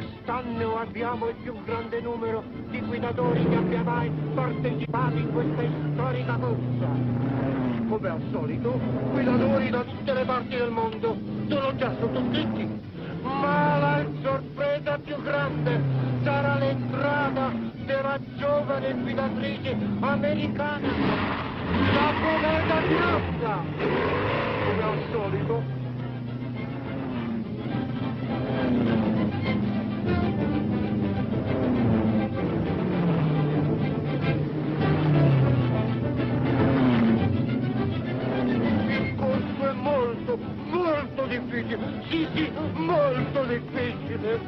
Quest'anno abbiamo il più grande numero di guidatori che abbia mai partecipato in questa storica corsa. Come al solito, guidatori da tutte le parti del mondo sono già sottoscritti. Ma la sorpresa più grande sarà l'entrata della giovane guidatrice americana, la cometa piazza. Come al solito. Molto difficile, sì, molto difficile.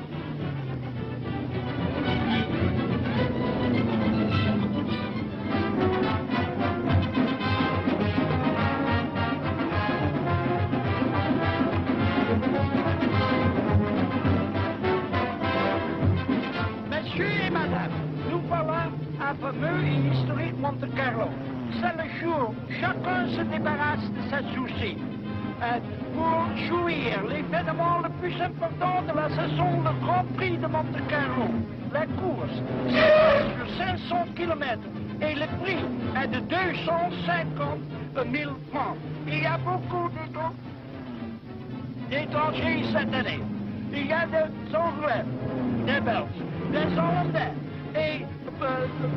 Monsieur et madame, nous voilà à fameux et historique Monte Carlo. C'est le jour, chacun se débarrasse de sa souci. Pour jouir l'événement le plus important de la saison, le Grand Prix de Monte Carlo. La course sur 500 km et le prix est de 250 000 francs. Il y a beaucoup d'étrangers cette année. Il y a des Anglais, des Belges, des Hollandais et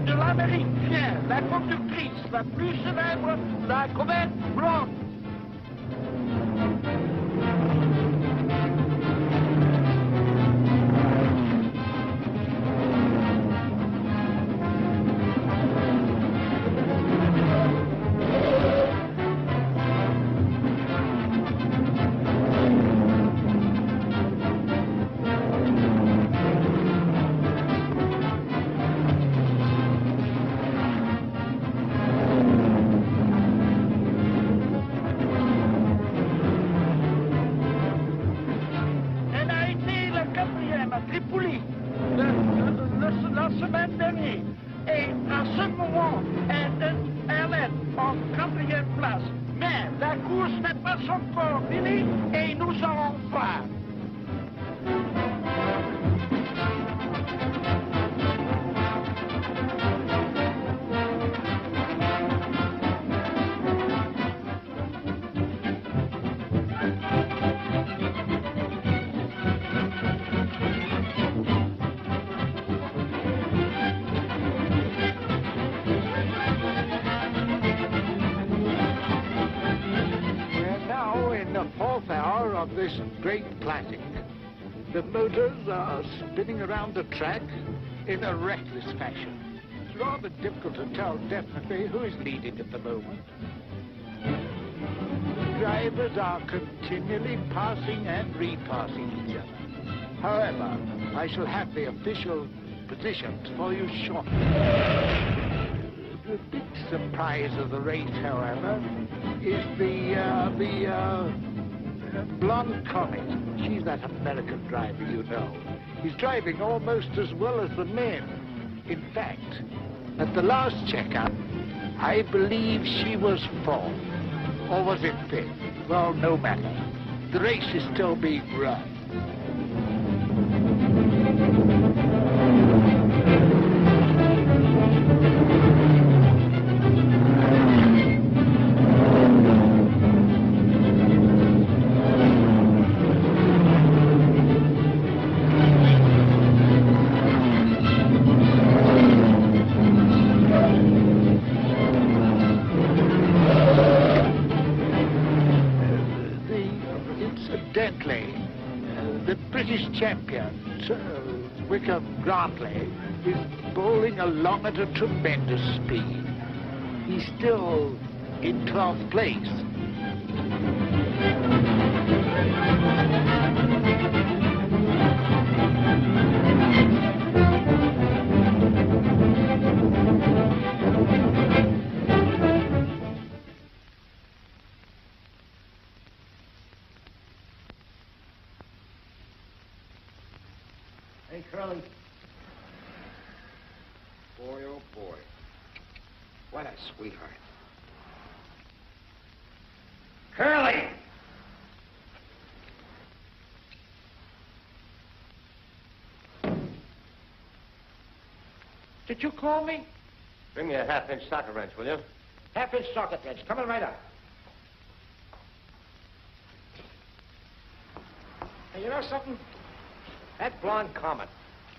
de l'Amérique vient la conductrice la plus célèbre, la comète Blonde. La semaine dernière. Et à ce moment, elle est en 4e place. Mais la course n'est pas encore finie et nous allons voir. This great classic. The motors are spinning around the track in a reckless fashion. It's rather difficult to tell definitely who is leading at the moment. The drivers are continually passing and repassing each other. However, I shall have the official positions for you shortly. The big surprise of the race, however, is the Blonde Comet. She's that American driver, you know. He's driving almost as well as the men. In fact, at the last checkup, I believe she was 4th. Or was it 5th? Well, no matter. The race is still being run. The British champion, Wickham Grantley, is bowling along at a tremendous speed. He's still in 12th place. Hey, Curly. Boy, oh boy. What a sweetheart. Curly! Did you call me? Bring me a half-inch socket wrench, will you? Half-inch socket wrench. Coming right up. Hey, you know something? That Blonde Comet,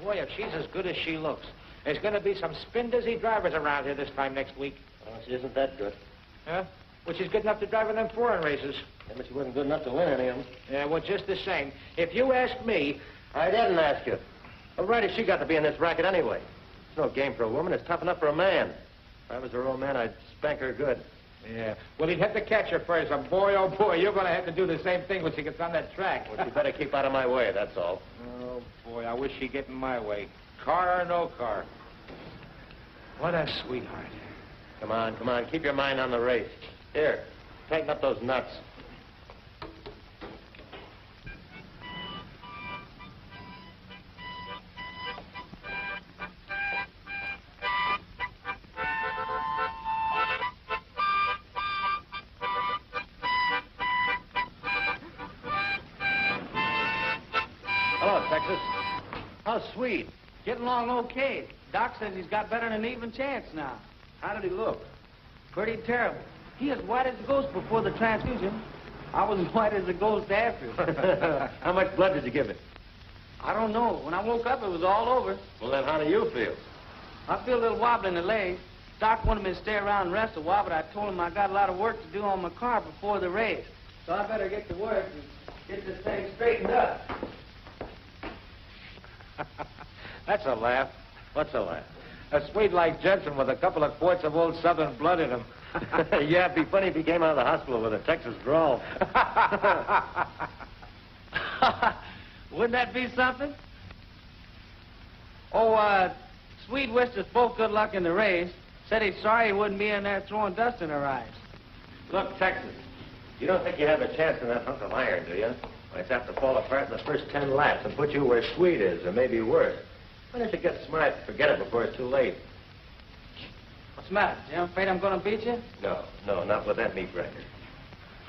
boy, if she's as good as she looks, there's going to be some spin-dizzy drivers around here this time next week. Well, she isn't that good. Huh? Well, she's good enough to drive in them foreign races. Yeah, but she wasn't good enough to win any of them. Yeah, well, just the same. If you ask me... I didn't ask you. What right has she got to be in this racket anyway? It's no game for a woman. It's tough enough for a man. If I was her old man, I'd spank her good. Yeah. Well, he'd have to catch her first. And boy, oh, boy, you're going to have to do the same thing when she gets on that track. Well, she better keep out of my way, that's all. Oh, boy, I wish she'd get in my way. Car or no car. What a sweetheart. Come on, come on. Keep your mind on the race. Here, tighten up those nuts. Hello, Texas. How's Swede? Getting along okay. Doc says he's got better than an even chance now. How did he look? Pretty terrible. He as white as a ghost before the transfusion. I was as white as a ghost after. How much blood did you give him? I don't know. When I woke up, it was all over. Well, then how do you feel? I feel a little wobbly in the legs. Doc wanted me to stay around and rest a while, but I told him I got a lot of work to do on my car before the race. So I better get to work and get this thing straightened up. That's a laugh. What's a laugh? A Swede like Jensen with a couple of quarts of old Southern blood in him. Yeah, it'd be funny if he came out of the hospital with a Texas drawl. Wouldn't that be something? Oh, Swede wished us both good luck in the race. Said he's sorry he wouldn't be in there throwing dust in our eyes. Look, Texas, you don't think you have a chance in that hunk of iron, do you? It's apt to fall apart in the first 10 laps and put you where Swede is, or maybe worse. Why don't you get smart and forget it before it's too late? What's the matter? You afraid I'm going to beat you? No, not with that meat record.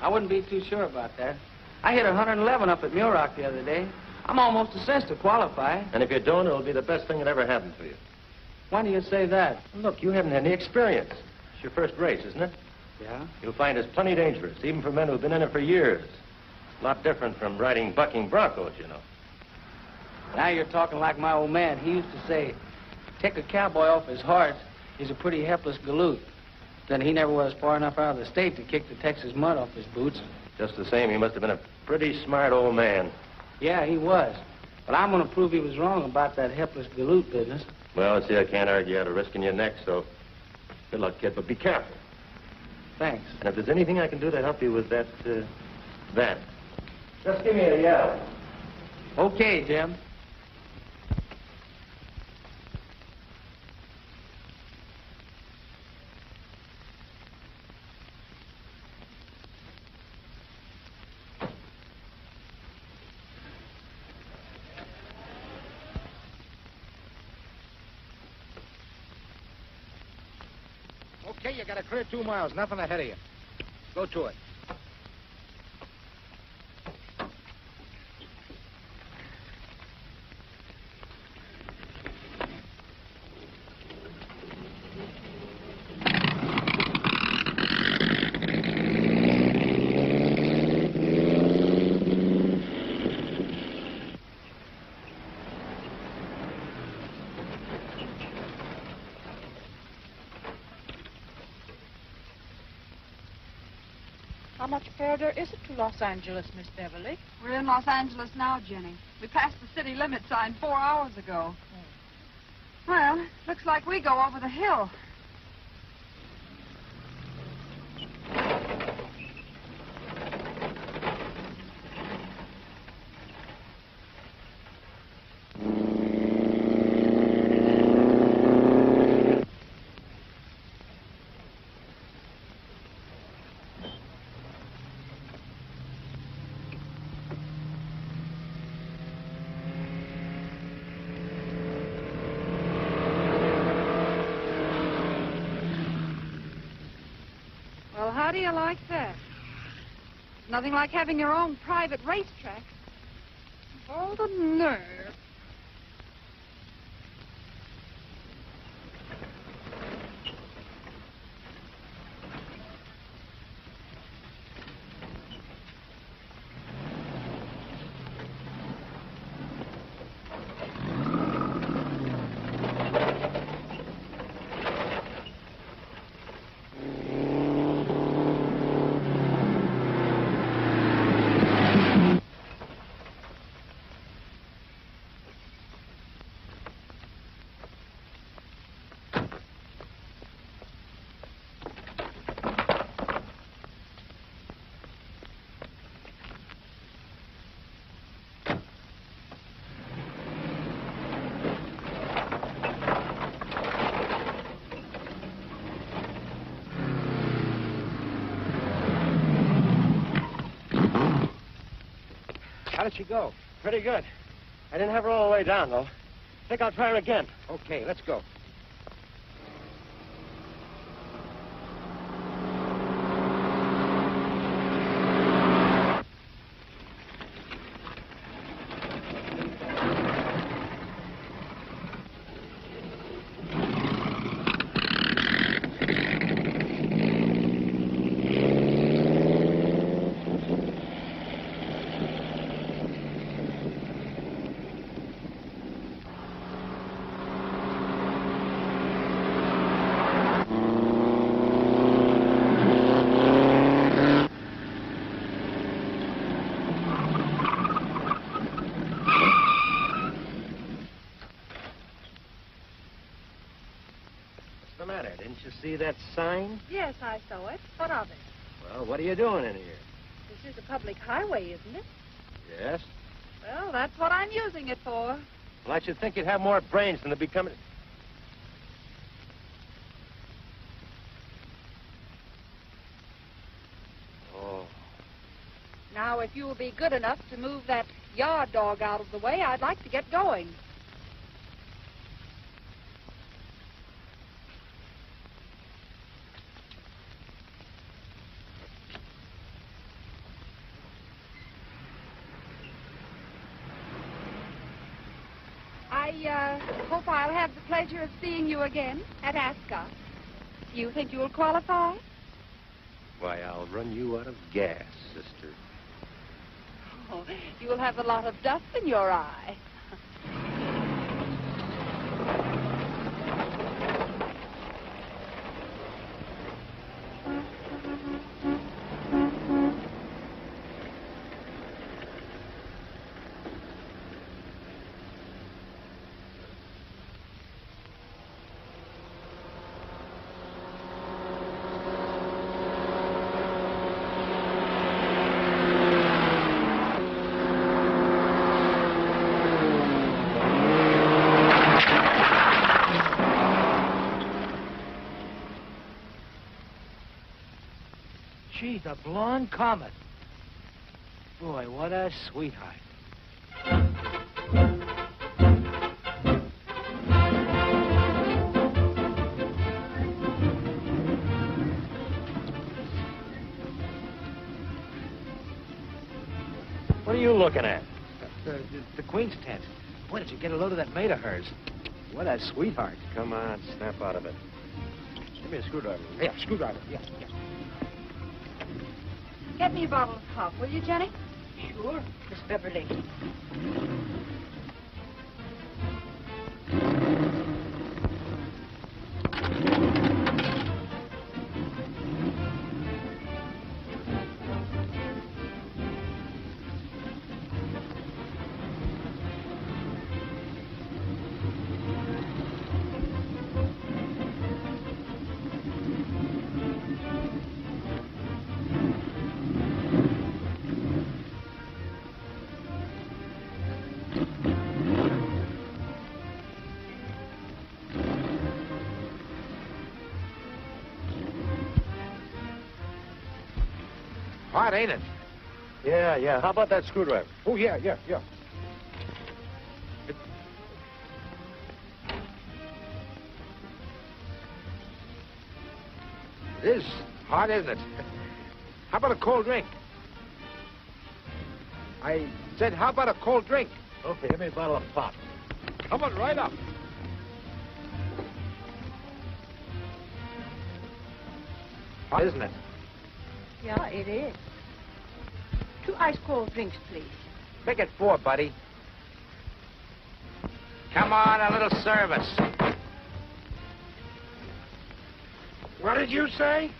I wouldn't be too sure about that. I hit 111 up at Muroc the other day. I'm almost a cinch to qualify. And if you don't, it'll be the best thing that ever happened to you. Why do you say that? Look, you haven't had any experience. It's your first race, isn't it? Yeah? You'll find it's plenty dangerous, even for men who've been in it for years. A lot different from riding bucking broncos, you know. Now you're talking like my old man. He used to say, take a cowboy off his horse, he's a pretty helpless galoot. Then he never was far enough out of the state to kick the Texas mud off his boots. Just the same, he must have been a pretty smart old man. Yeah, he was. But I'm going to prove he was wrong about that helpless galoot business. Well, see, I can't argue out of risking your neck, so good luck, kid, but be careful. Thanks. And if there's anything I can do to help you with that, just give me a yell. Okay, Jim. Okay, you got a clear 2 miles, nothing ahead of you. Go to it. How much further is it to Los Angeles, Miss Beverly? We're in Los Angeles now, Jenny. We passed the city limit sign 4 hours ago. Well, looks like we go over the hill. How do you like that? Nothing like having your own private racetrack. All the nerve. How did she go? Pretty good. I didn't have her all the way down, though. Think I'll try her again. Okay, let's go. Didn't you see that sign? Yes, I saw it. What of it? Well, what are you doing in here? This is a public highway, isn't it? Yes. Well, that's what I'm using it for. Well, I should think you'd have more brains than to be coming... Oh. Now, if you will be good enough to move that yard dog out of the way, I'd like to get going. I hope I'll have the pleasure of seeing you again at Ascot. Do you think you'll qualify? Why, I'll run you out of gas, sister. Oh, you'll have a lot of dust in your eye. Gee, the Blonde Comet. Boy, what a sweetheart. What are you looking at? The Queen's tent. Boy, did you get a load of that maid of hers? What a sweetheart. Come on, snap out of it. Give me a screwdriver. Yeah, screwdriver. Yeah. Get me a bottle of cough, will you, Jenny? Sure, Miss Beverly. Hot, ain't it? Yeah. How about that screwdriver? Oh, yeah. It is hot, isn't it? How about a cold drink? I said, how about a cold drink? Okay, give me a bottle of pop. Coming right up. Hot, isn't it? Yeah, it is. 2 ice-cold drinks, please. Make it 4, buddy. Come on, a little service. What did you say?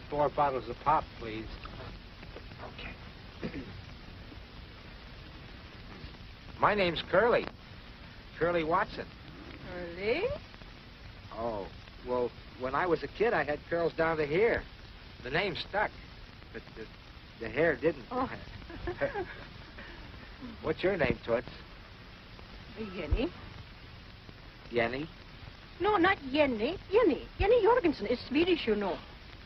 4 bottles of pop, please. Okay. My name's Curly. Curly Watson. Curly? Oh, well, when I was a kid, I had curls down to here. The name stuck, but the hair didn't. Oh. What's your name, Toots? Jenny? Jenny? No, not Jenny. Jenny. Jenny Juergens is Swedish, you know.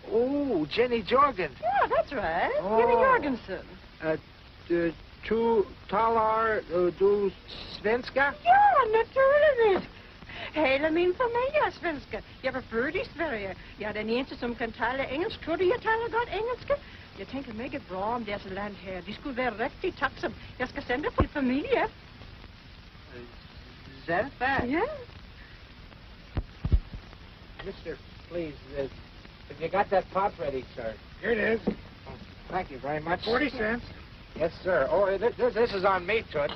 Oh, Jenny Juergens. Yeah, that's right. Oh. Jenny Juergensen. two talar, du svenska? Ja, natuurlijk. Hele min familie er svenska. Jeg var født i Sverige. Jeg er den eneste, som kan tale engelsk. Tror du, jeg taler godt engelsk? Jeg tænker meget bra om deres land her. De skulle være rigtig takksom. Jeg skal sende for familie. Setback? Ja. Mister, please, have you got that pop ready, sir? Here it is. Thank you very much. 40 cents. Yes, sir. Oh, this is on me, Toots.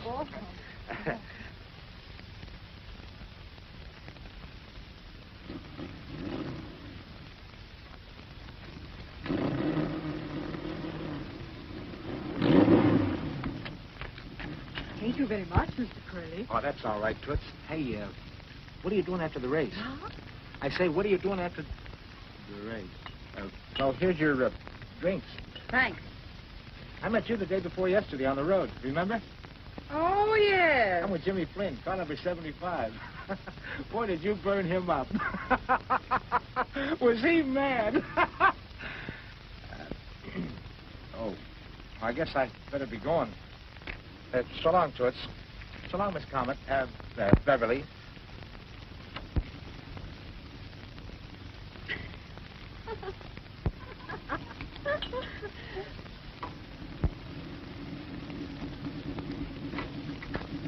Thank you very much, Mr. Curley. Oh, that's all right, Toots. Hey, what are you doing after the race? Huh? I say, what are you doing after the race? Well, here's your drinks. Thanks. I met you the day before yesterday on the road. Remember? Oh, yes. I'm with Jimmy Flynn, car number 75. Boy, did you burn him up. Was he mad? Oh, I guess I better be going. So long, Toots. So long, Miss Comet. Beverly.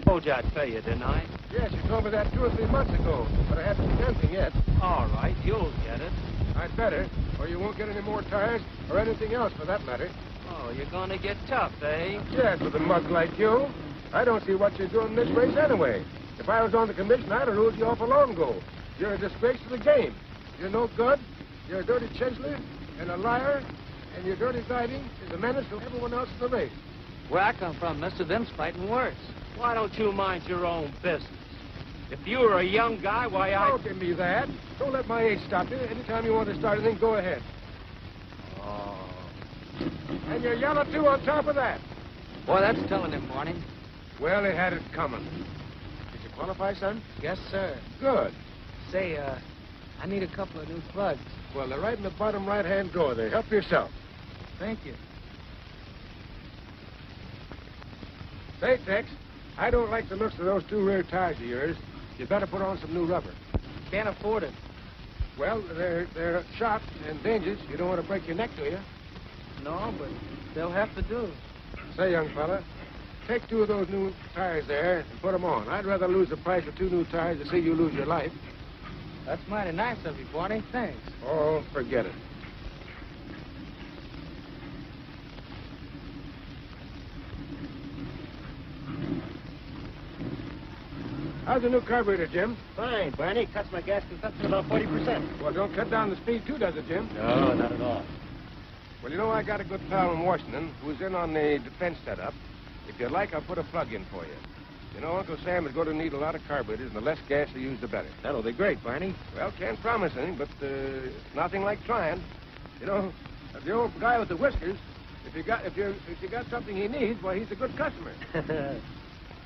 Told you I'd pay you, didn't I? Yes, you told me that 2 or 3 months ago, but I haven't seen anything yet. All right, you'll get it. I'd better, or you won't get any more tires, or anything else for that matter. Oh, you're gonna get tough, eh? Yes, with a mug like you. I don't see what you're doing in this race anyway. If I was on the commission, I'd have ruled you off a long ago. You're a disgrace to the game. You're no good. You're a dirty chiseler and a liar, and your dirty driving is a menace to everyone else in the race. Where I come from, Mr. Them's fighting worse. Why don't you mind your own business? If you were a young guy, why, Don't give me that. Don't let my age stop you. Anytime you want to start anything, go ahead. Oh. And you're yellow, too, on top of that. Boy, that's telling him, Barney. Well, he had it coming. Did you qualify, son? Yes, sir. Good. Say, I need a couple of new plugs. Well, they're right in the bottom right-hand drawer there. Help yourself. Thank you. Say, Tex, I don't like the looks of those 2 rear tires of yours. You better put on some new rubber. Can't afford it. Well, they're shot and dangerous. You don't want to break your neck, do you? No, but they'll have to do. Say, young fella, take 2 of those new tires there and put them on. I'd rather lose the price of 2 new tires than see you lose your life. That's mighty nice of you, Barney. Thanks. Oh, forget it. How's the new carburetor, Jim? Fine, Barney. Cuts my gas consumption about 40%. Well, don't cut down the speed, too, does it, Jim? No, not at all. Well, you know, I got a good pal in Washington who's in on the defense setup. If you'd like, I'll put a plug in for you. You know, Uncle Sam is going to need a lot of carburetors, and the less gas you use, the better. That'll be great, Barney. Well, can't promise anything, but nothing like trying. You know, the old guy with the whiskers, if you got something he needs, why, he's a good customer.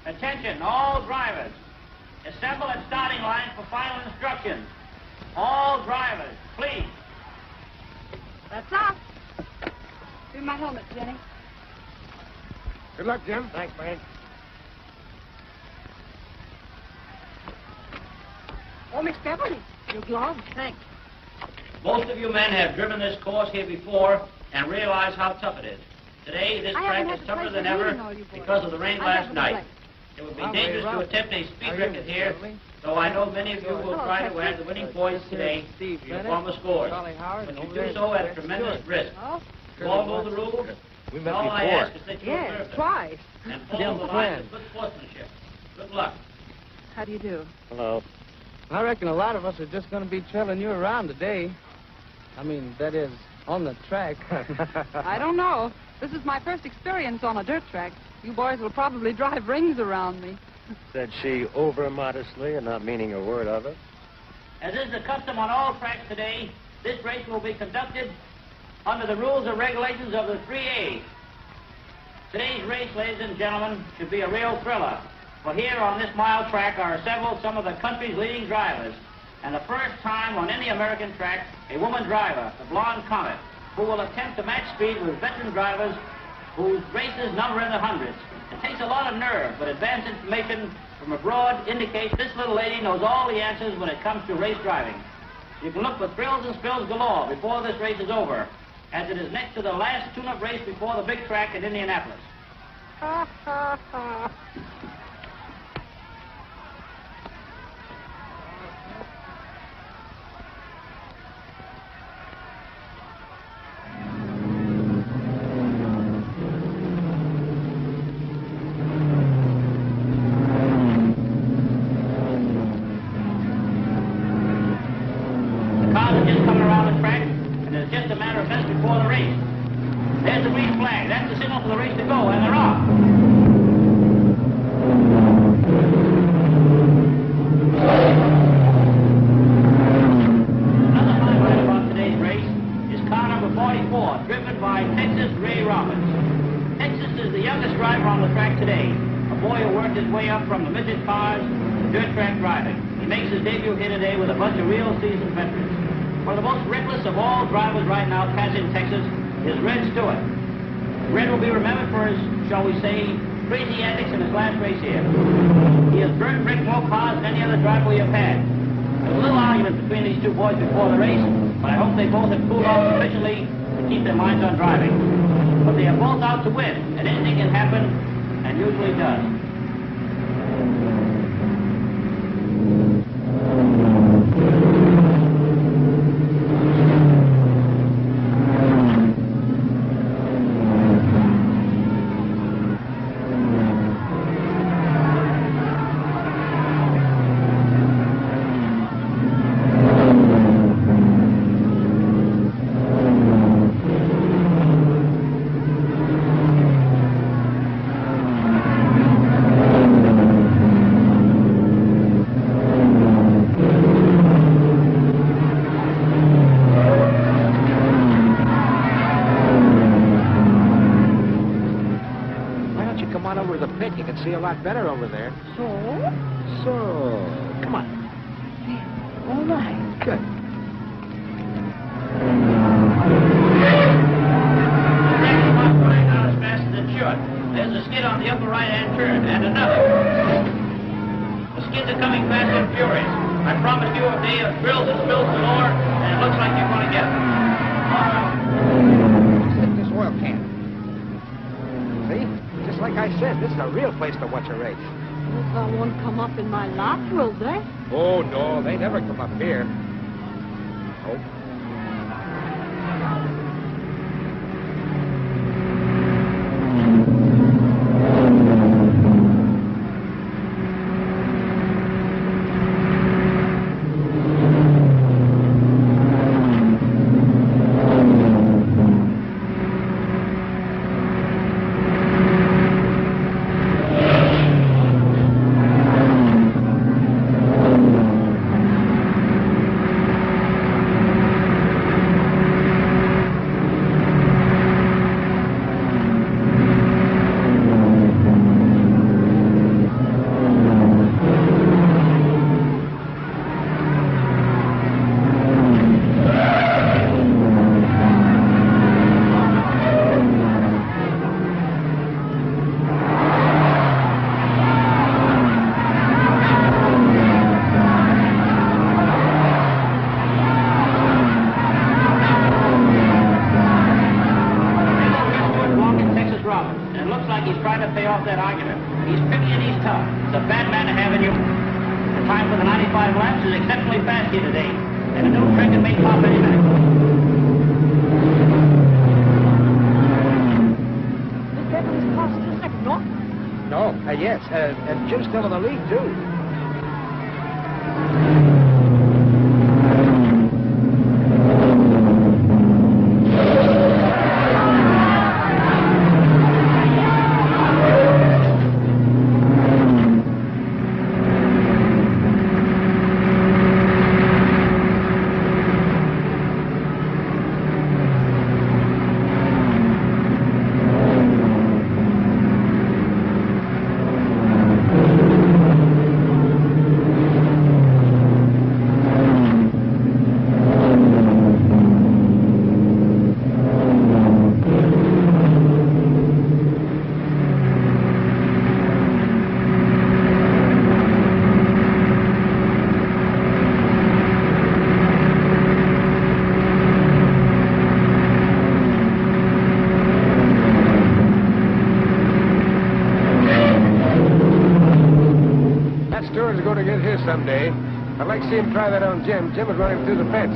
Attention, all drivers. Assemble at starting line for final instructions. All drivers, please. That's off. Give me my helmet, Jenny. Good luck, Jim. Thanks, Barney. Oh, Miss Beverly, your gloves. Thanks. Most of you men have driven this course here before and realize how tough it is. Today, this track is tougher than ever because of the rain last night. It would be dangerous to attempt a speed record here, though I know many of you will try to add the winning points today to your former scores. But you do so at a tremendous risk. You all know the rules. We met All I before. ask is that you observe them Twice. and follow the lines of good sportsmanship. Good luck. How do you do? Hello. I reckon a lot of us are just going to be trailing you around today. I mean, that is, on the track. I don't know. This is my first experience on a dirt track. You boys will probably drive rings around me. Said she over-modestly and not meaning a word of it. As is the custom on all tracks today, this race will be conducted under the rules and regulations of the 3A's. Today's race, ladies and gentlemen, should be a real thriller. For here on this mile track are assembled some of the country's leading drivers. And the first time on any American track, a woman driver, the Blonde Comet, who will attempt to match speed with veteran drivers whose races number in the hundreds. It takes a lot of nerve, but advanced information from abroad indicates this little lady knows all the answers when it comes to race driving. You can look for thrills and spills galore before this race is over, as it is next to the last tune-up race before the big track in Indianapolis. Of all drivers right now passing Texas is Red Stewart. Red will be remembered for his, shall we say, crazy antics in his last race here. He has burnt brick more cars than any other driver we have had. There was a little argument between these two boys before the race, but I hope they both have cooled off sufficiently to keep their minds on driving. But they are both out to win, and anything can happen, and usually does. See a lot better over there. So? Come on. Yeah. All right. Good. Not going out as fast as it should. There's a skid on the upper right-hand turn, and another. The skids are coming fast and furious. I promise you a day of thrills and spills galore, and it looks like you're going to get them. Stick this oil can. See? Just like I said, this is a real place to watch a race. They won't come up in my lap, will they? Oh, no, they never come up here. Oh. Yes, and Jim's still in the lead, too. Stewart's going to get his someday. I'd like to see him try that on Jim. Jim would run him through the fence.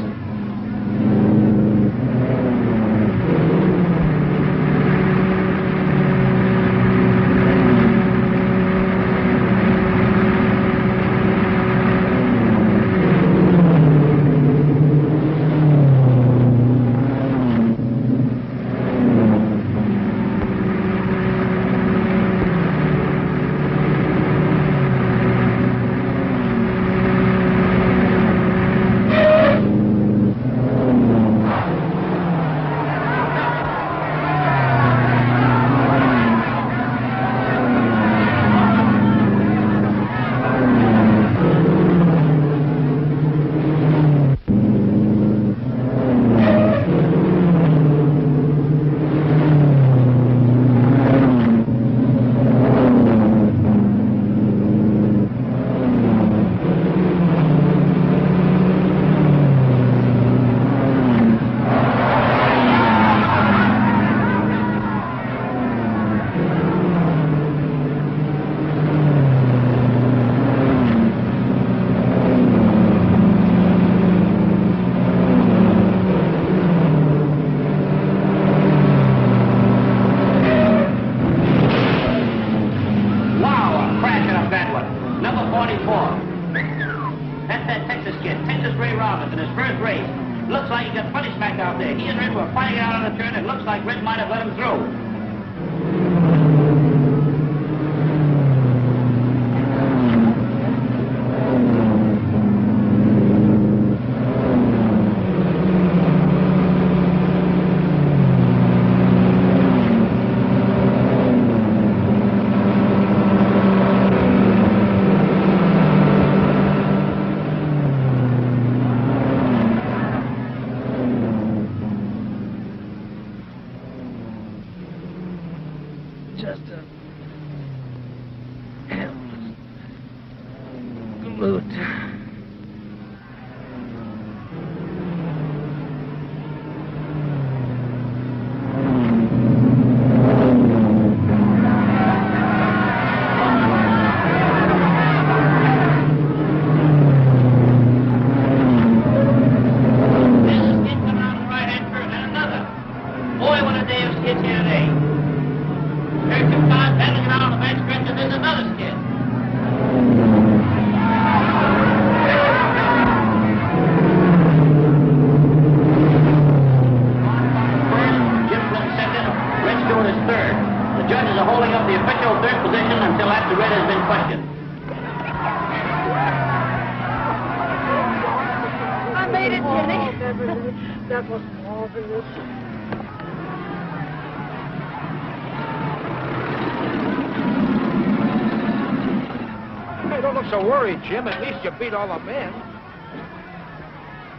Jim, at least you beat all the men.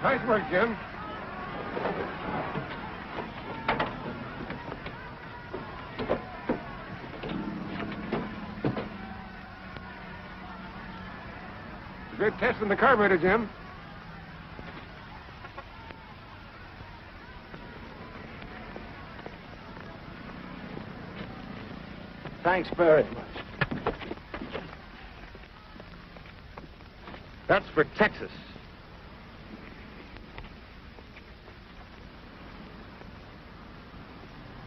Nice work, Jim. Good testing the carburetor, Jim. Thanks very much. That's for Texas.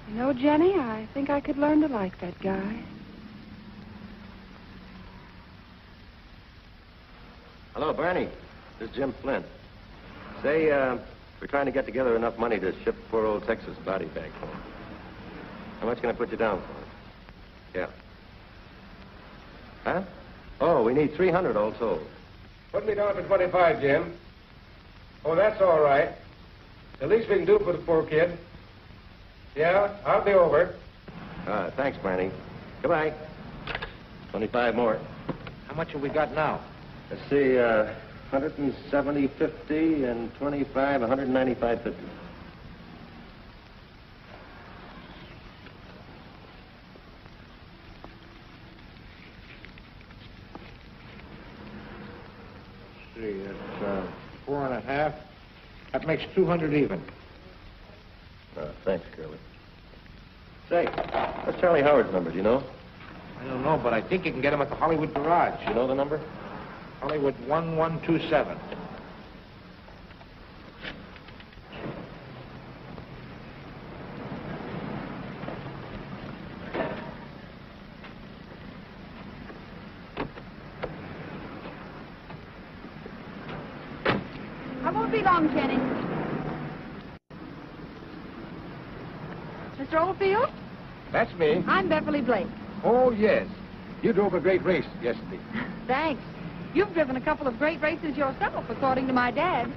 You know, Jenny, I think I could learn to like that guy. Hello, Barney. This is Jim Flynn. Say, we're trying to get together enough money to ship poor old Texas body back home. How much can I put you down for? Yeah. Huh? Oh, we need 300 all told. Put me down for 25, Jim. Oh, that's all right. The least we can do for the poor kid. Yeah, I'll be over. Thanks, Barney. Goodbye. 25 more. How much have we got now? Let's see, 170.50 and 25, 195.50. See, it's 4.5. That makes 200 even. Thanks, Curly. Say, what's Charlie Howard's number, do you know? I don't know, but I think you can get him at the Hollywood Garage. You know the number? Hollywood 1127. I won't be long, Jenny. Mr. Oldfield? That's me. I'm Beverly Blake. Oh, yes. You drove a great race yesterday. Thanks. You've driven a couple of great races yourself, according to my dad.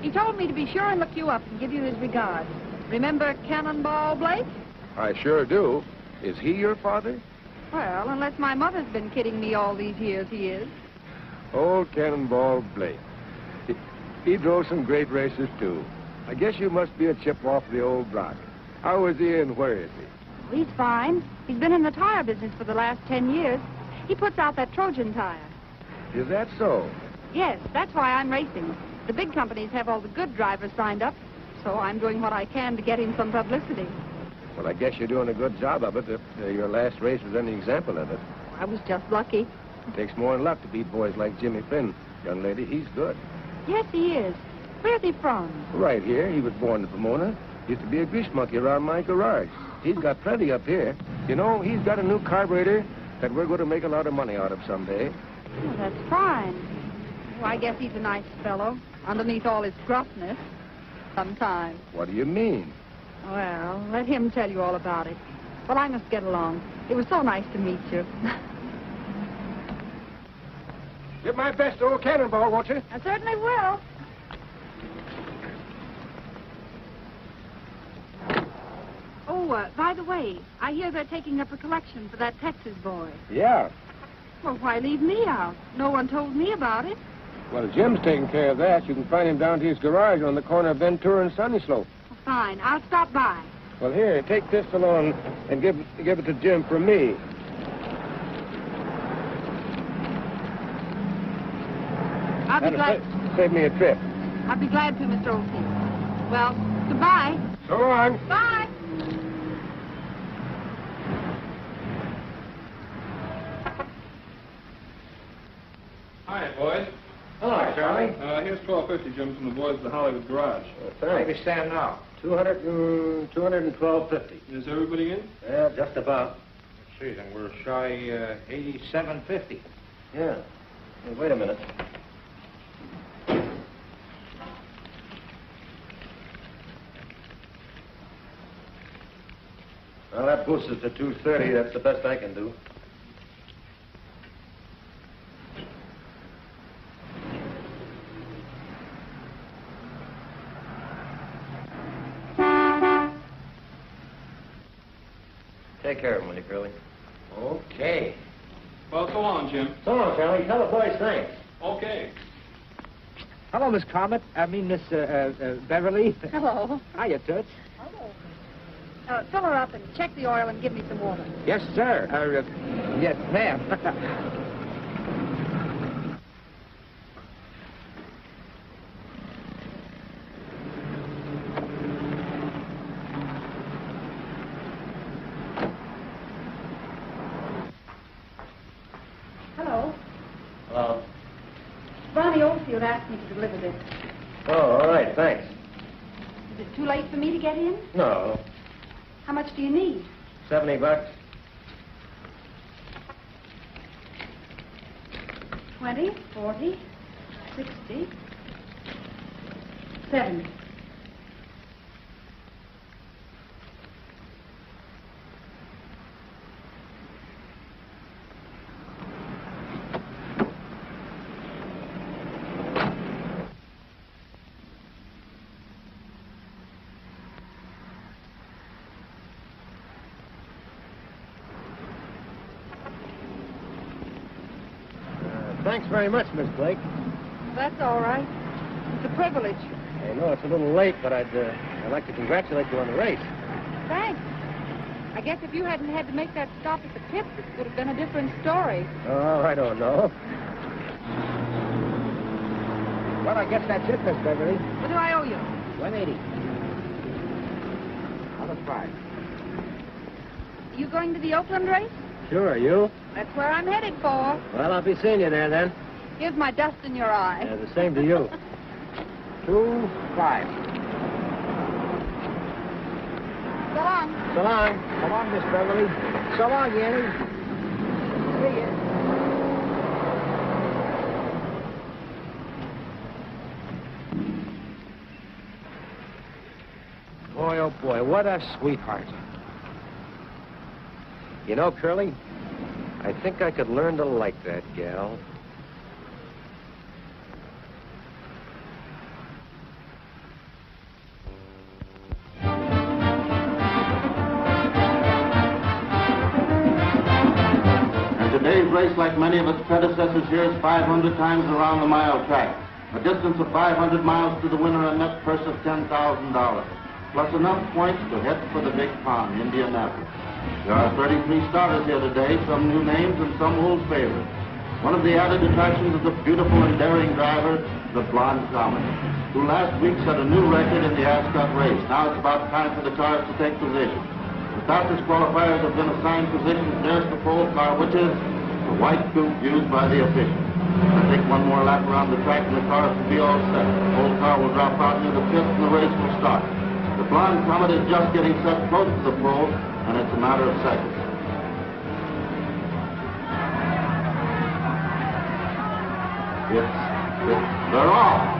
He told me to be sure and look you up and give you his regards. Remember Cannonball Blake? I sure do. Is he your father? Well, unless my mother's been kidding me all these years, he is. Old Cannonball Blake. He drove some great races, too. I guess you must be a chip off the old block. How is he and where is he? He's fine. He's been in the tire business for the last 10 years. He puts out that Trojan tire. Is that so? Yes, that's why I'm racing. The big companies have all the good drivers signed up, so I'm doing what I can to get him some publicity. Well, I guess you're doing a good job of it if your last race was any example of it. I was just lucky. It takes more than luck to beat boys like Jimmy Flynn. Young lady, he's good. Yes, he is. Where's he from? Right here. He was born in Pomona. Used to be a grease monkey around my garage. He's got plenty up here. You know, he's got a new carburetor that we're going to make a lot of money out of someday. Oh, that's fine. Well, I guess he's a nice fellow, underneath all his gruffness. Sometimes. What do you mean? Well, let him tell you all about it. But I must get along. It was so nice to meet you. Give my best to old Cannonball, won't you? I certainly will. Oh, by the way, I hear they're taking up a collection for that Texas boy. Yeah. Well, why leave me out? No one told me about it. Well, Jim's taking care of that. You can find him down to his garage on the corner of Ventura and Sunny Slope. Well, fine. I'll stop by. Well, here, take this along and give it to Jim from me. I'll be glad. Save me a trip. I'll be glad to, Mr. Oldfield. Well, goodbye. So long. Bye. Hi, boys. Hello, Charlie. Here's $12.50, Jim, from the boys at the Hollywood garage. Where do we stand now? 212.50. Is everybody in? Yeah, just about. Let's see, then we're shy $87.50. Yeah. Hey, wait a minute. Well, that boosts us to 230. That's the best I can do. Take care of him, will you, Curly? Okay. Well, so long, Jim. So long, Charlie. Tell the boys thanks. Okay. Hello, Miss Comet. Miss Beverly. Hello. Hiya, Toots. Hello. Fill her up and check the oil and give me some water. Yes, sir. Yes, ma'am. Hello. Hello. Barney Oldfield asked me to deliver this. Oh, all right. Thanks. Is it too late for me to get in? No. How much do you need? $70. 20, 40, 60, 70. Thanks very much, Miss Blake. That's all right. It's a privilege. I know it's a little late, but I'd like to congratulate you on the race. Thanks. I guess if you hadn't had to make that stop at the pits, it would have been a different story. Oh, I don't know. Well, I guess that's it, Miss Beverly. What do I owe you? 180. Out of 5. You going to the Oakland race? Sure, you? That's where I'm headed for. Well, I'll be seeing you there then. Here's my dust in your eye. Yeah, the same to you. 2-5. So long. So long. So long, Miss Beverly. So long, Yanny. See ya. Boy, oh boy, what a sweetheart. You know, Curly, I think I could learn to like that gal. And today's race, like many of its predecessors here, is 500 times around the mile track. A distance of 500 miles to the winner, a net purse of $10,000. Plus enough points to head for the big pond, Indianapolis. There are 33 starters here today, some new names and some old favorites. One of the added attractions is the beautiful and daring driver, the Blonde Comet, who last week set a new record in the Ascot race. Now it's about time for the cars to take position. The fastest qualifiers have been assigned positions nearest the pole car, which is the white coupe used by the officials. I think one more lap around the track and the cars will be all set. The pole car will drop out near the pits and the race will start. The Blonde Comet is just getting set close to the pole, and it's a matter of seconds. They're off.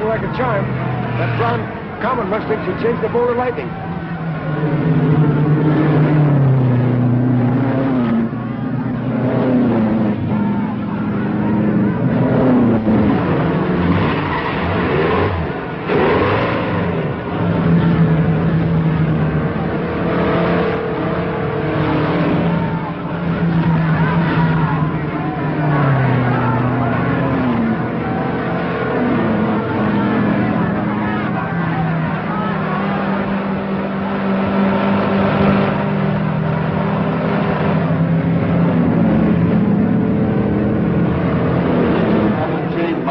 Like a charm. That Blonde Comet must think she chased the bolt of lightning.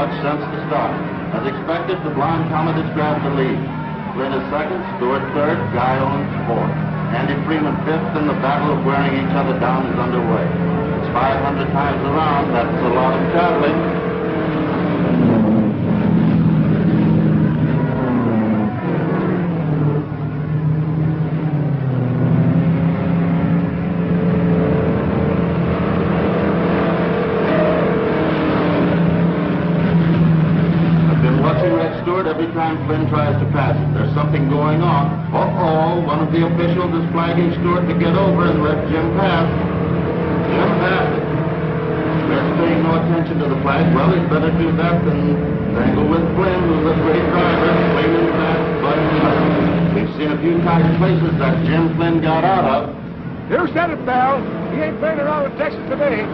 Since the start. As expected, the Blonde Comet has grabbed the lead. Flynn is second, Stewart third, Guy Owens fourth. Andy Freeman fifth, and the battle of wearing each other down is underway. It's 500 times around. That's a lot of traveling. Every time Flynn tries to pass it, there's something going on. Uh-oh, one of the officials is flagging Stewart to get over and let Jim pass. Jim passed it. They're paying no attention to the flag. Well, he'd better do that than tangle with Flynn, who's a great driver, swinging back, but we've seen a few tight places that Jim Flynn got out of. You said it, pal. He ain't playing around with Texas today.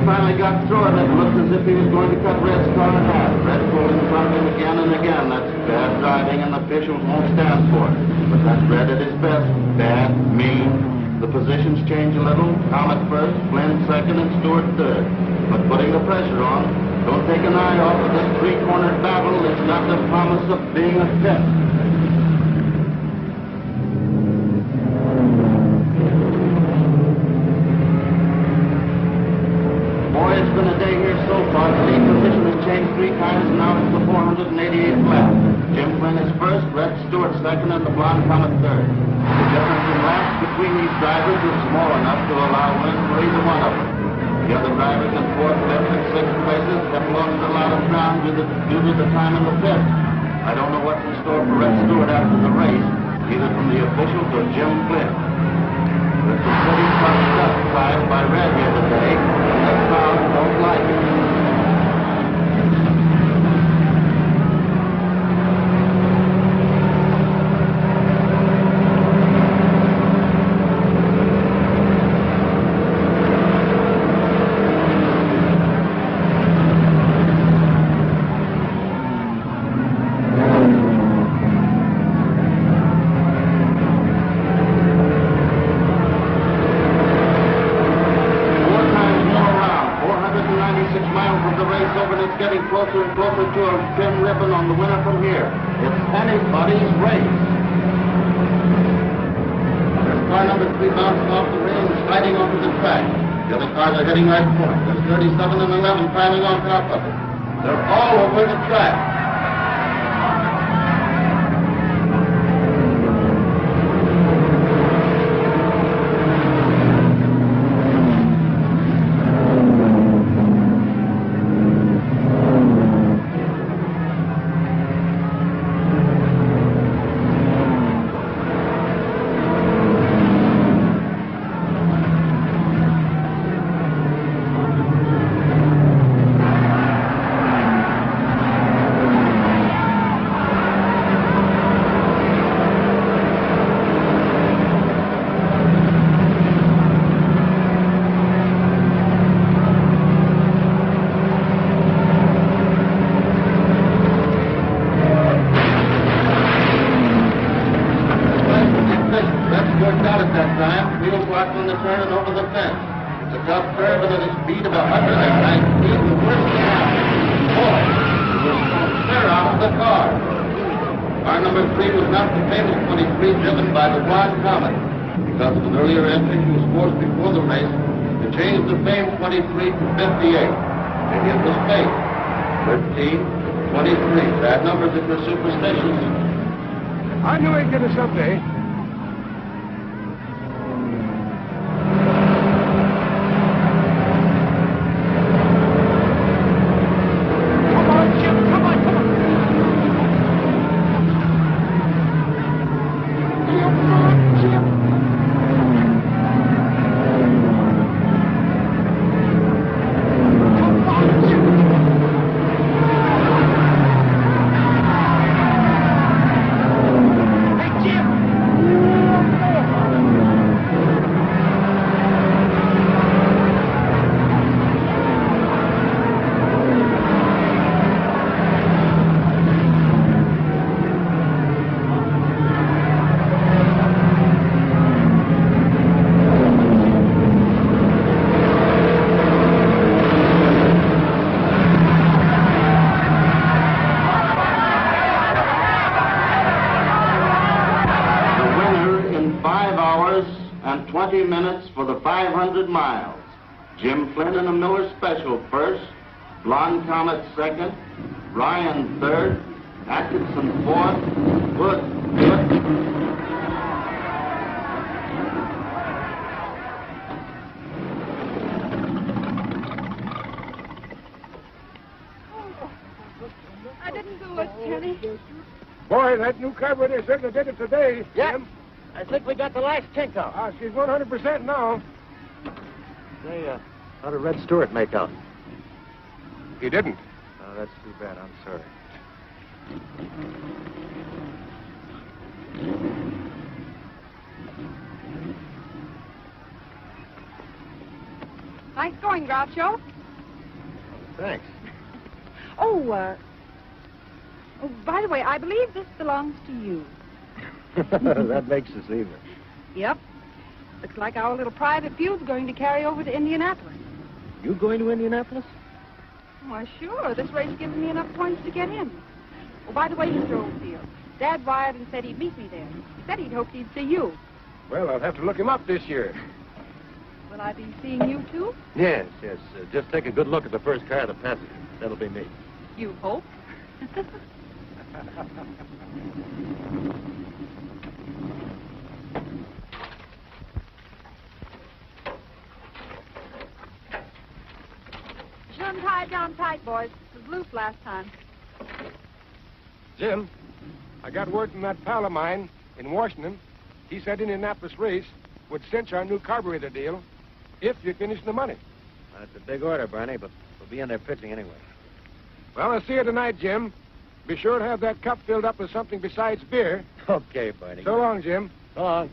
finally got through it, it looked as if he was going to cut Red's car in half. Red pulled in front of him again and again. That's bad driving, and the officials won't stand for it. But that's Red at his best. Bad, mean. The positions change a little. Comet first, Flynn second, and Stewart third. But putting the pressure on, don't take an eye off of this three-cornered battle. It's got the promise of being a test. Boy, it's been a day here so far. The lead position has changed 3 times, and now it's the 488th lap. Jim Flynn is first, Red Stewart second, and the Blonde Comet third. The difference in laps between these drivers is small enough to allow wins for either one of them. The other drivers in 4th, 5th, and 6th places have lost a lot of ground due to the time in the pit. I don't know what's in store for Red Stewart after the race, either from the officials or Jim Flynn. There's some pretty tough stuff tried by Red here today, and the crowd don't like it. Closer and closer to a pin ribbon on the winner from here. It's anybody's race. There's car number 3 bouncing off the rail and sliding onto the track. The other cars are heading right for it. There's 37 and 11 climbing on top of it. They're all over the track. Car number 3 was not the famous 23 driven by the Blonde Comet. Because of an earlier entry, he was forced before the race to change the famed 23 to 58. And it was fate. 13, 23. Bad numbers if you're superstitious. I knew he'd get it someday. And 20 minutes for the 500 miles. Jim Flynn in the Miller Special first, Blonde Comet second, Ryan third, Atkinson fourth, Wood fifth. I didn't do it, Kenny. Boy, that new carburetor certainly did it today, Jim. I think we got the last kink out. She's 100% now. Say, how did Red Stewart make out? He didn't. Oh, that's too bad. I'm sorry. Nice going, Groucho. Thanks. Oh, by the way, I believe this belongs to you. That makes us even. Yep. Looks like our little private feud's going to carry over to Indianapolis. You going to Indianapolis? Why, sure. This race gives me enough points to get in. Oh, by the way, Mr. Oldfield, Dad wired and said he'd meet me there. He said he'd hoped he'd see you. Well, I'll have to look him up this year. Will I be seeing you, too? Yes. Just take a good look at the first car that passes. That'll be me. You hope? Shouldn't tie it down tight, boys. It was loose last time. Jim, I got word from that pal of mine in Washington. He said Indianapolis race would cinch our new carburetor deal if you finish the money. That's a big order, Barney, but we'll be in there pitching anyway. Well, I'll see you tonight, Jim. Be sure to have that cup filled up with something besides beer. Okay, Barney. So long, Jim. So long.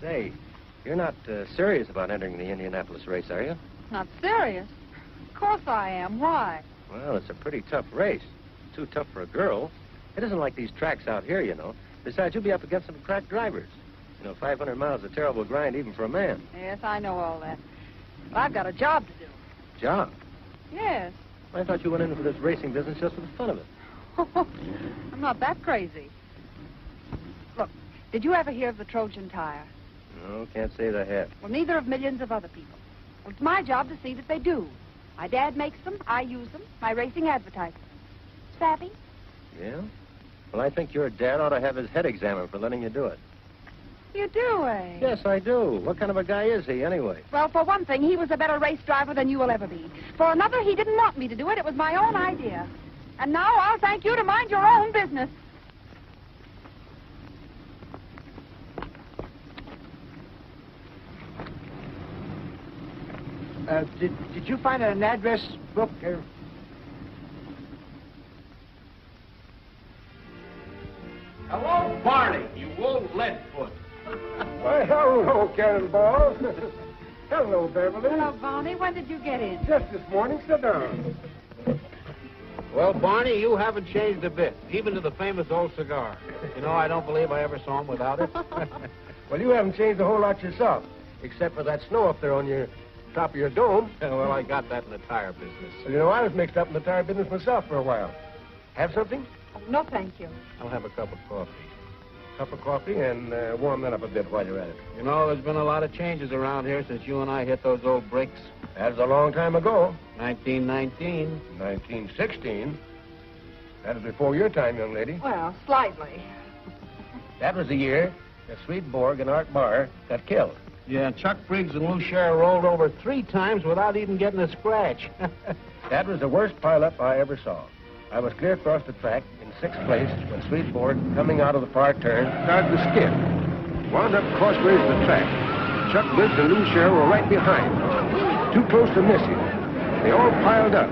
Say, you're not serious about entering the Indianapolis race, are you? Not serious? Of course I am. Why? Well, it's a pretty tough race. Too tough for a girl. It isn't like these tracks out here, you know. Besides, you'll be up against some crack drivers. You know, 500 miles is a terrible grind even for a man. Yes, I know all that. But I've got a job to do. Job? Yes. I thought you went into this racing business just for the fun of it. I'm not that crazy. Look, did you ever hear of the Trojan tire? No, can't say that I have. Well, neither have millions of other people. Well, it's my job to see that they do. My dad makes them, I use them, my racing advertising. Savvy? Yeah? Well, I think your dad ought to have his head examined for letting you do it. You do, eh? Yes, I do. What kind of a guy is he, anyway? Well, for one thing, he was a better race driver than you will ever be. For another, he didn't want me to do it. It was my own idea. And now I'll thank you to mind your own business. Did you find an address book? Hello, Barney, you old leadfoot. Why, hello, Cannonball. Hello, Beverly. Hello, Barney. When did you get in? Just this morning. Sit down. Well, Barney, you haven't changed a bit, even to the famous old cigar. You know, I don't believe I ever saw him without it. Well, you haven't changed a whole lot yourself, except for that snow up there on your top of your dome. Well, I got that in the tire business. Well, you know, I was mixed up in the tire business myself for a while. Have something? Oh, no, thank you. I'll have a cup of coffee. Cup of coffee and warm that up a bit while you're at it. You know, there's been a lot of changes around here since you and I hit those old bricks. That was a long time ago. 1919. 1916. That was before your time, young lady. Well, slightly. That was the year that Swedenborg and Art Barr got killed. Yeah, Chuck Briggs and Lou Sherrill rolled over 3 times without even getting a scratch. That was the worst pileup I ever saw. I was clear across the track in 6th place when Swedenborg, coming out of the far turn, started to skid. Wound up crossways of the track. Chuck Briggs and Lou Sherrill were right behind. Too close to miss him. They all piled up.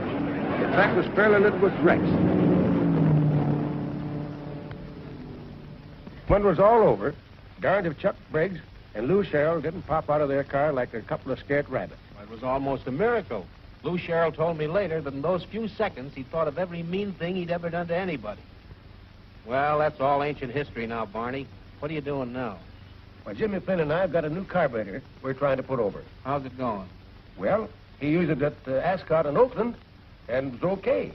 The track was fairly littered with wrecks. When it was all over, darned if Chuck Briggs and Lou Sherrill didn't pop out of their car like a couple of scared rabbits. It was almost a miracle. Lou Sherrill told me later that in those few seconds he thought of every mean thing he'd ever done to anybody. Well, that's all ancient history now, Barney. What are you doing now? Well, Jimmy Flynn and I have got a new carburetor we're trying to put over. How's it going? Well, he used it at Ascot in Oakland, and it was okay.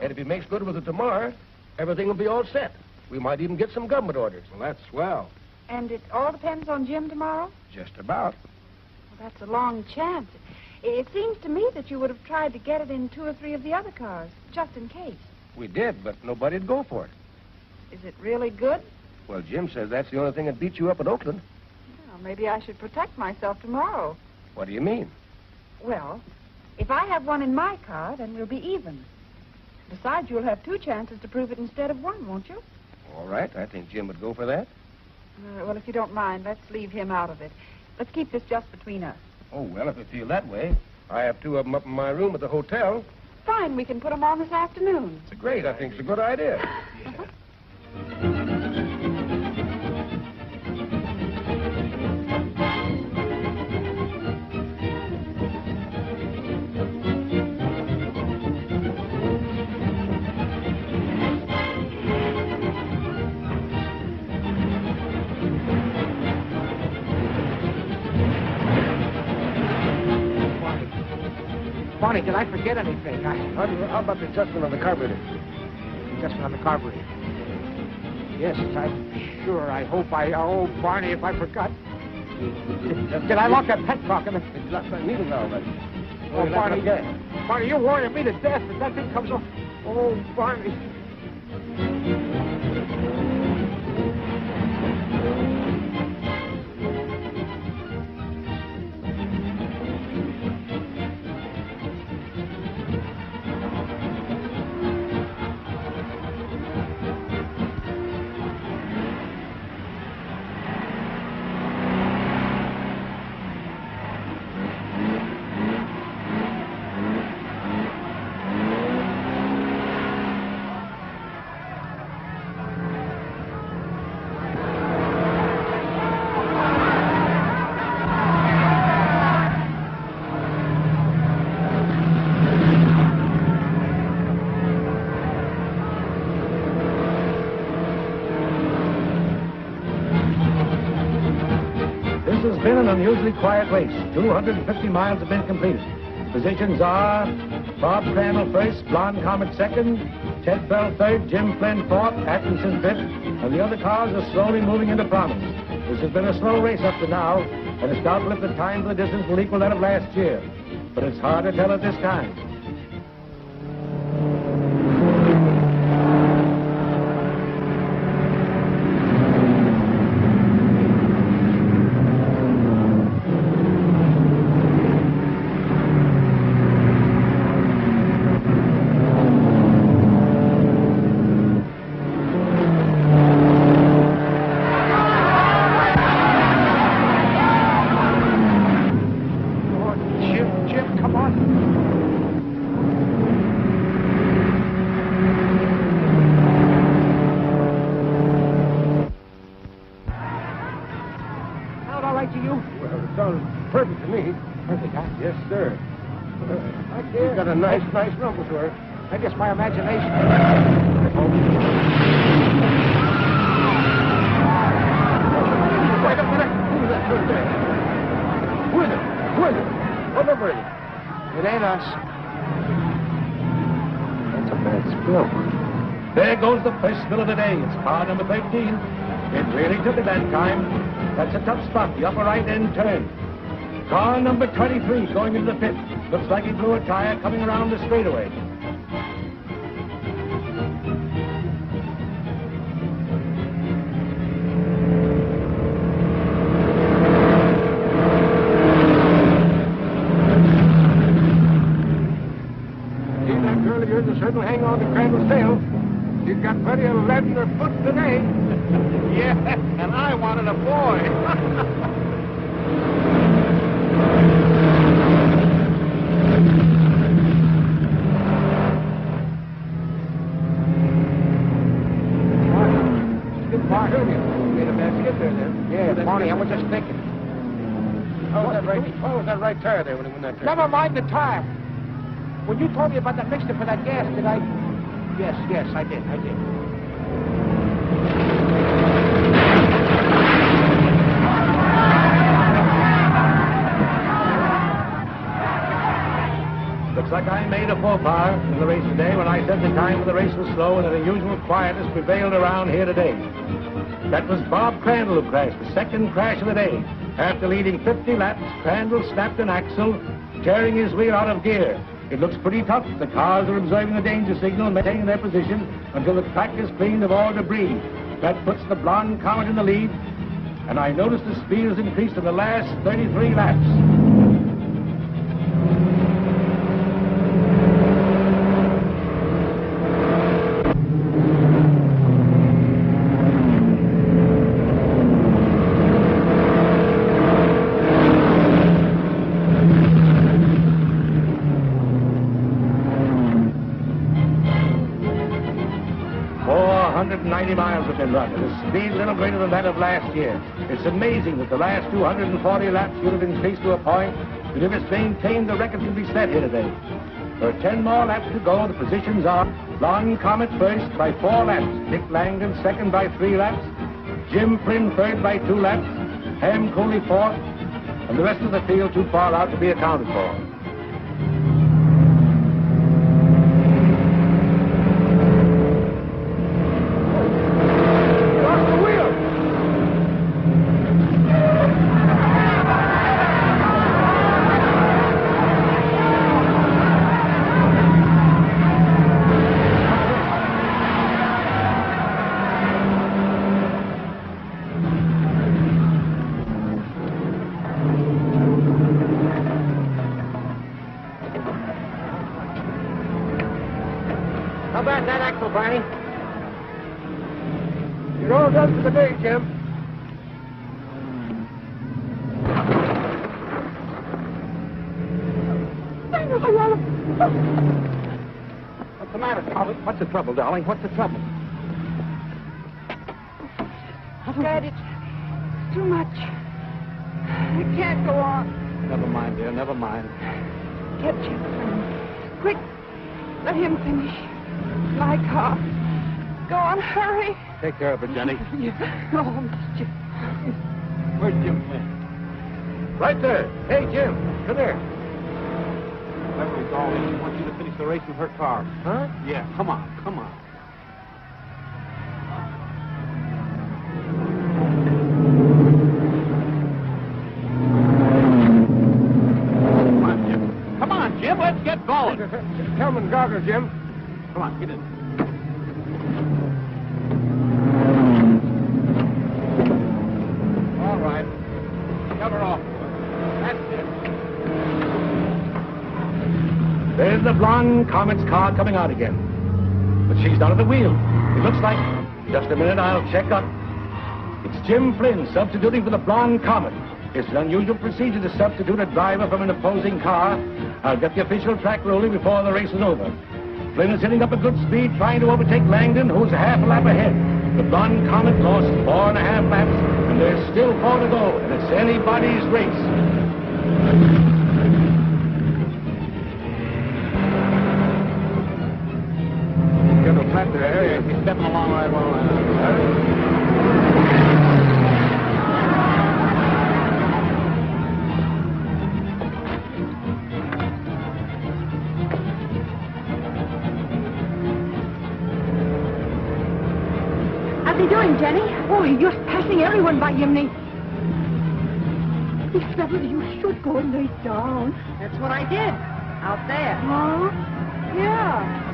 And if he makes good with it tomorrow, everything will be all set. We might even get some government orders. Well, that's swell. And it all depends on Jim tomorrow? Just about. Well, that's a long chance. It seems to me that you would have tried to get it in 2 or 3 of the other cars, just in case. We did, but nobody'd go for it. Is it really good? Well, Jim says that's the only thing that beat you up at Oakland. Well, maybe I should protect myself tomorrow. What do you mean? Well, if I have one in my car, then we'll be even. Besides, you'll have 2 chances to prove it instead of 1, won't you? All right, I think Jim would go for that. Well, if you don't mind, let's leave him out of it. Let's keep this just between us. Oh, well, if you feel that way. I have 2 of them up in my room at the hotel. Fine, we can put them on this afternoon. It's great. I think it's a good idea. Barney, did I forget anything? How about the adjustment on the carburetor? Adjustment on the carburetor. Yes, I'm sure. I hope I... Oh, Barney, if I forgot. Did I lock that petcock in the... It's locked that needle valve, right? Oh, Barney, Barney, you're worrying me to death, but that thing comes off... Oh, Barney. This has been an unusually quiet race. 250 miles have been completed. Positions are Bob Crandall first, Blonde Comet second, Ted Bell third, Jim Flynn fourth, Atkinson fifth, and the other cars are slowly moving into prominence. This has been a slow race up to now, and it's doubtful if the time for the distance will equal that of last year. But it's hard to tell at this time. Perfect to me. Perfect, huh? Yes, sir. You've got a nice rumble to her. I guess my imagination. Wait a minute. Who's that third there? Who is it? Who is it? What number is it? It ain't us. That's a bad spill. There goes the first spill of the day. It's car number 13. It really took it that time. That's a tough spot, the upper right-end turn. Car number 23 going into the pit. Looks like he blew a tire coming around the straightaway. See that girl of yours will certainly hang on to Crandall's tail. She's got plenty of lead in her foot today. Yeah, and I wanted a boy. Yeah, Barney, I was just thinking. What was that right tire there when he went that turn? Never mind the time. When you told me about the mixture for that gas, did I? Yes, I did. Looks like I made a faux pas in the race today when I said the time of the race was slow and an unusual quietness prevailed around here today. That was Bob Crandall who crashed, the second crash of the day. After leading 50 laps, Crandall snapped an axle, tearing his wheel out of gear. It looks pretty tough. The cars are observing the danger signal and maintaining their position until the track is cleaned of all debris. That puts the Blonde Comet in the lead, and I noticed the speed has increased in the last 33 laps. 90 miles have been run, with a speed a little greater than that of last year. It's amazing that the last 240 laps should have increased to a point that if it's maintained, the record can be set here today. There are 10 more laps to go. The positions are Blonde Comet first by 4 laps, Dick Langdon second by 3 laps, Jim Flynn third by 2 laps, Ham Cooley 4th, and the rest of the field too far out to be accounted for. Barney. You're all done for the day, Jim. What's the matter, Polly? What's the trouble, darling? What's the trouble? Dad, it's too much. I can't go on. Never mind, dear, never mind. Get Jim Flynn. Quick, let him finish. My car. Go on, hurry. Take care of her, Jenny. Oh, Mr. Where's Jim Flynn? Right there. Hey, Jim, come here. Beverly, darling, I want you to finish the race with her car. Huh? Yeah, come on, come on. Come on, Jim. Come on, Jim, let's get going. Come and goggle, Jim. Come on, get in. All right. Cover off. That's it. There's the Blonde Comet's car coming out again. But she's not at the wheel. It looks like... Just a minute, I'll check up. It's Jim Flynn substituting for the Blonde Comet. It's an unusual procedure to substitute a driver from an opposing car. I'll get the official track ruling before the race is over. Flynn is hitting up a good speed, trying to overtake Langdon, who's a half a lap ahead. The Blonde Comet lost 4.5 laps, and there's still 4 to go, and it's anybody's race. Get a flat there. He's stepping along right well. How's he doing, Jenny? Oh, he's just passing everyone by Yimney. Miss Beverly, you should go and lay down. That's what I did. Out there. Huh? Yeah.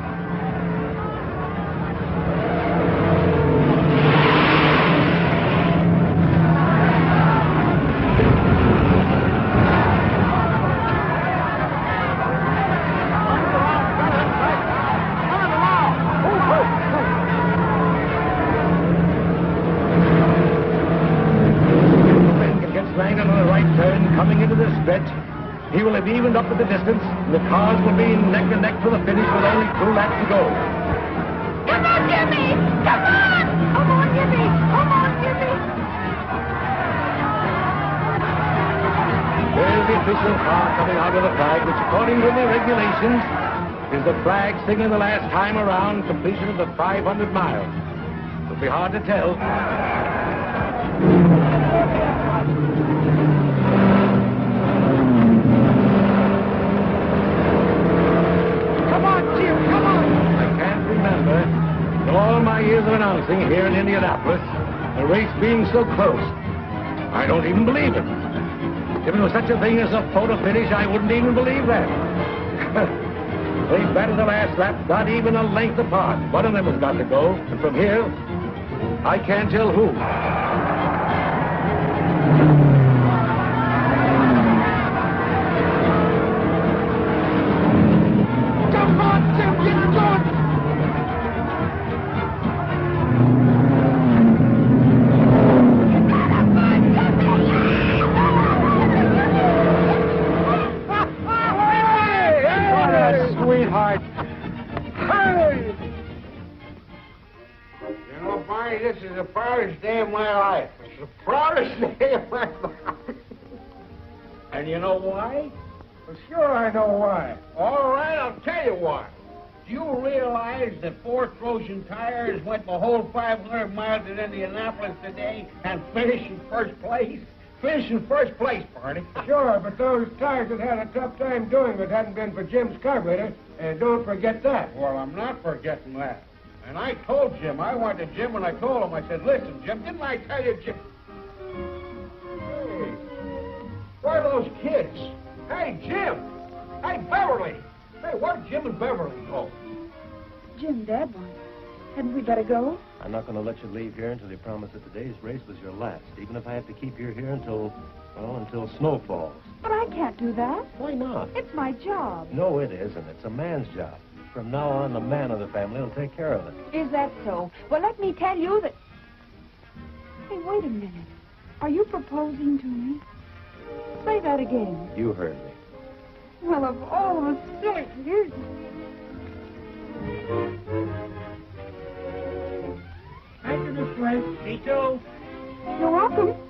Langdon on the right turn, coming into this stretch. He will have evened up with the distance, and the cars will be neck and neck for the finish with only 2 laps to go. Come on, Jimmy! Come on! Come on, Jimmy! Come on, Jimmy! There's the official car coming out of the flag, which according to the regulations is the flag signaling the last time around completion of the 500 miles. It'll be hard to tell. In all my years of announcing here in Indianapolis, a race being so close, I don't even believe it. If it was such a thing as a photo finish, I wouldn't even believe that. They batted the last lap, not even a length apart. One of them has got to go, and from here, I can't tell who. Come on, Jim, get going! Sweetheart. Hey! You know, Barney, this is the proudest day of my life. It's the proudest day of my life. And you know why? Well, sure I know why. All right, I'll tell you why. Do you realize that 4 Trojan tires went the whole 500 miles in Indianapolis today and finished in first place? Finished in first place, Barney. Sure, but those tires had had a tough time doing if it hadn't been for Jim's carburetor. And don't forget that. Well, I'm not forgetting that. And I told Jim, I went to Jim and I told him, I said, listen, Jim, didn't I tell you, Jim? Hey, where are those kids? Hey, Jim! Hey, Beverly! Hey, where'd Jim and Beverly go? Jim, Dad won. Hadn't we better go? I'm not going to let you leave here until you promise that today's race was your last, even if I have to keep you here until snow falls. But I can't do that. Why not? It's my job. No, it isn't. It's a man's job. From now on, the man of the family will take care of it. Is that so? Well, let me tell you that... Hey, wait a minute. Are you proposing to me? Say that again. You heard me. Well, of all the silly years... Thank you, Miss Flynn. Me too. You're welcome.